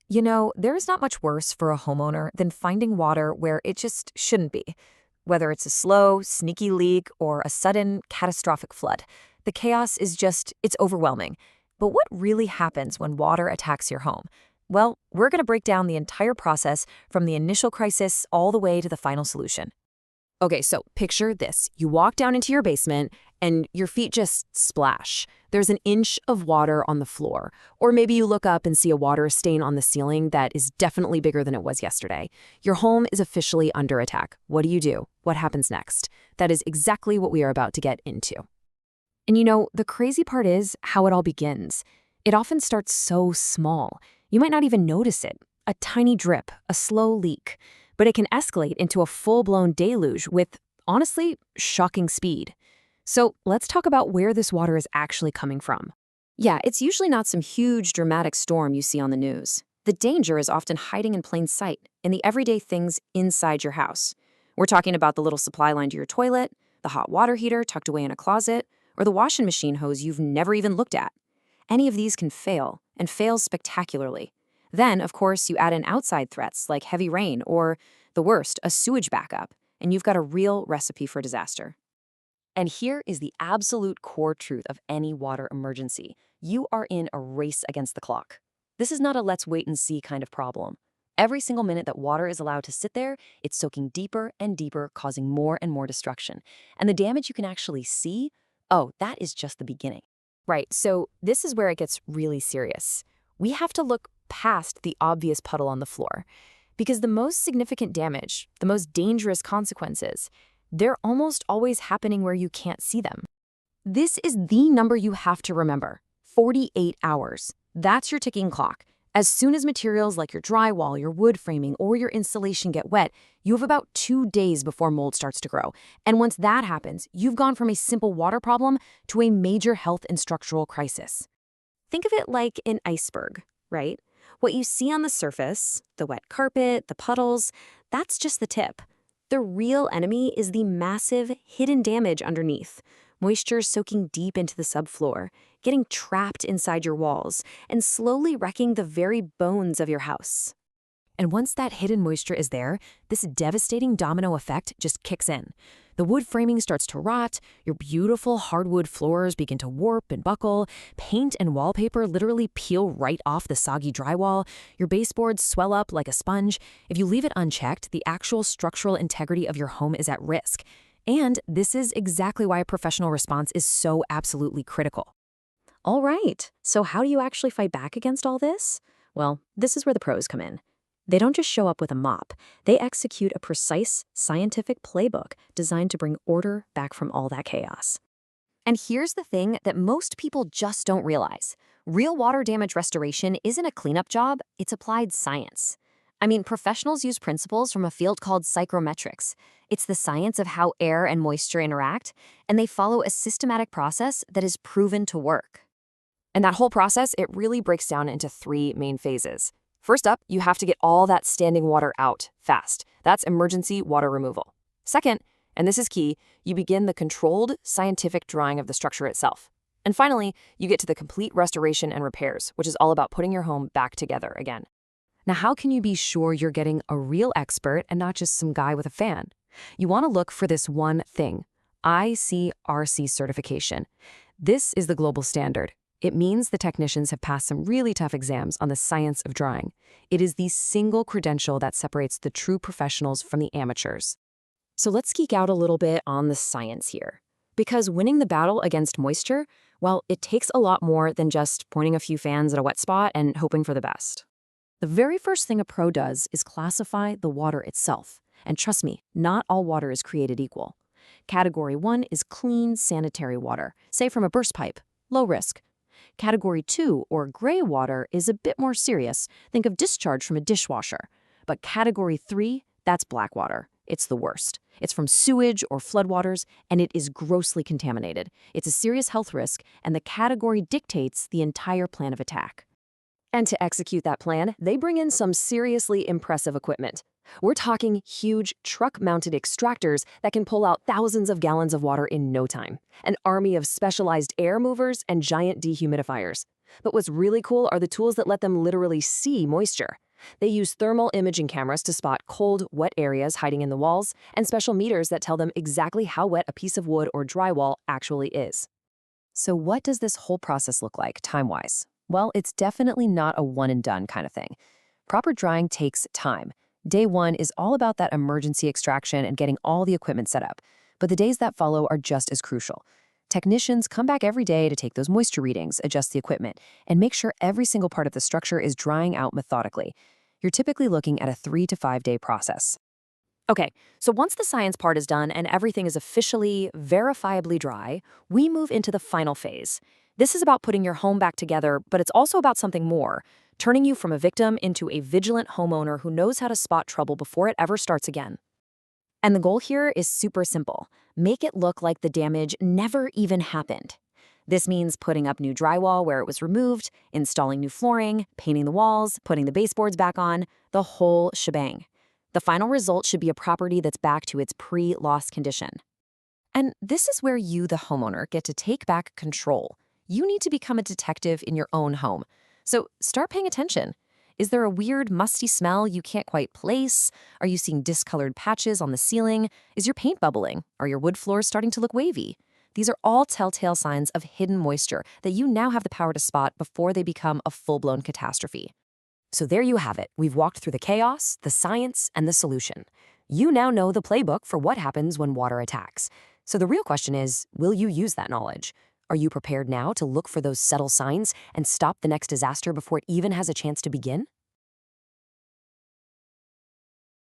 You know, there's not much worse for a homeowner than finding water where it just shouldn't be. Whether it's a slow, sneaky leak or a sudden, catastrophic flood, the chaos is it's overwhelming. But what really happens when water attacks your home? Well, we're going to break down the entire process from the initial crisis all the way to the final solution. Okay, so picture this. You walk down into your basement and your feet just splash. There's an inch of water on the floor. Or maybe you look up and see a water stain on the ceiling that is definitely bigger than it was yesterday. Your home is officially under attack. What do you do? What happens next? That is exactly what we are about to get into. And you know, the crazy part is how it all begins. It often starts so small. You might not even notice it. A tiny drip, a slow leak. But it can escalate into a full-blown deluge with, honestly, shocking speed. So let's talk about where this water is actually coming from. Yeah, it's usually not some huge, dramatic storm you see on the news. The danger is often hiding in plain sight, in the everyday things inside your house. We're talking about the little supply line to your toilet, the hot water heater tucked away in a closet, or the washing machine hose you've never even looked at. Any of these can fail, and fail spectacularly. Then, of course, you add in outside threats like heavy rain or, the worst, a sewage backup, and you've got a real recipe for disaster. And here is the absolute core truth of any water emergency. You are in a race against the clock. This is not a let's wait and see kind of problem. Every single minute that water is allowed to sit there, it's soaking deeper and deeper, causing more and more destruction. And the damage you can actually see, oh, that is just the beginning. Right, so this is where it gets really serious. We have to look past the obvious puddle on the floor. Because the most significant damage, the most dangerous consequences, they're almost always happening where you can't see them. This is the number you have to remember, 48 hours. That's your ticking clock. As soon as materials like your drywall, your wood framing, or your insulation get wet, you have about 2 days before mold starts to grow. And once that happens, you've gone from a simple water problem to a major health and structural crisis. Think of it like an iceberg, right? What you see on the surface, the wet carpet, the puddles, that's just the tip. The real enemy is the massive, hidden damage underneath. Moisture soaking deep into the subfloor, getting trapped inside your walls, and slowly wrecking the very bones of your house. And once that hidden moisture is there, this devastating domino effect just kicks in. The wood framing starts to rot, your beautiful hardwood floors begin to warp and buckle, paint and wallpaper literally peel right off the soggy drywall, your baseboards swell up like a sponge. If you leave it unchecked, the actual structural integrity of your home is at risk. And this is exactly why a professional response is so absolutely critical. All right, so how do you actually fight back against all this? Well, this is where the pros come in. They don't just show up with a mop. They execute a precise, scientific playbook designed to bring order back from all that chaos. And here's the thing that most people just don't realize. Real water damage restoration isn't a cleanup job, it's applied science. I mean, professionals use principles from a field called psychrometrics. It's the science of how air and moisture interact, and they follow a systematic process that is proven to work. And that whole process, it really breaks down into 3 main phases. First up, you have to get all that standing water out fast. That's emergency water removal. Second, and this is key, you begin the controlled, scientific drying of the structure itself. And finally, you get to the complete restoration and repairs, which is all about putting your home back together again. Now, how can you be sure you're getting a real expert and not just some guy with a fan? You want to look for this one thing, IICRC certification. This is the global standard. It means the technicians have passed some really tough exams on the science of drying. It is the single credential that separates the true professionals from the amateurs. So let's geek out a little bit on the science here. Because winning the battle against moisture, well, it takes a lot more than just pointing a few fans at a wet spot and hoping for the best. The very first thing a pro does is classify the water itself. And trust me, not all water is created equal. Category 1 is clean, sanitary water, say from a burst pipe, low risk. Category 2, or gray water, is a bit more serious. Think of discharge from a dishwasher. But Category 3, that's black water. It's the worst. It's from sewage or floodwaters, and it is grossly contaminated. It's a serious health risk, and the category dictates the entire plan of attack. And to execute that plan, they bring in some seriously impressive equipment. We're talking huge truck-mounted extractors that can pull out thousands of gallons of water in no time, an army of specialized air movers and giant dehumidifiers. But what's really cool are the tools that let them literally see moisture. They use thermal imaging cameras to spot cold, wet areas hiding in the walls, and special meters that tell them exactly how wet a piece of wood or drywall actually is. So what does this whole process look like, time-wise? Well, it's definitely not a one-and-done kind of thing. Proper drying takes time. Day one is all about that emergency extraction and getting all the equipment set up. But the days that follow are just as crucial. Technicians come back every day to take those moisture readings, adjust the equipment, and make sure every single part of the structure is drying out methodically. You're typically looking at a 3 to 5 day process. Okay, so once the science part is done and everything is officially, verifiably dry, we move into the final phase. This is about putting your home back together, but it's also about something more, turning you from a victim into a vigilant homeowner who knows how to spot trouble before it ever starts again. And the goal here is super simple. Make it look like the damage never even happened. This means putting up new drywall where it was removed, installing new flooring, painting the walls, putting the baseboards back on, the whole shebang. The final result should be a property that's back to its pre-loss condition. And this is where you, the homeowner, get to take back control. You need to become a detective in your own home. So start paying attention. Is there a weird, musty smell you can't quite place? Are you seeing discolored patches on the ceiling? Is your paint bubbling? Are your wood floors starting to look wavy? These are all telltale signs of hidden moisture that you now have the power to spot before they become a full-blown catastrophe. So there you have it. We've walked through the chaos, the science, and the solution. You now know the playbook for what happens when water attacks. So the real question is, will you use that knowledge? Are you prepared now to look for those subtle signs and stop the next disaster before it even has a chance to begin?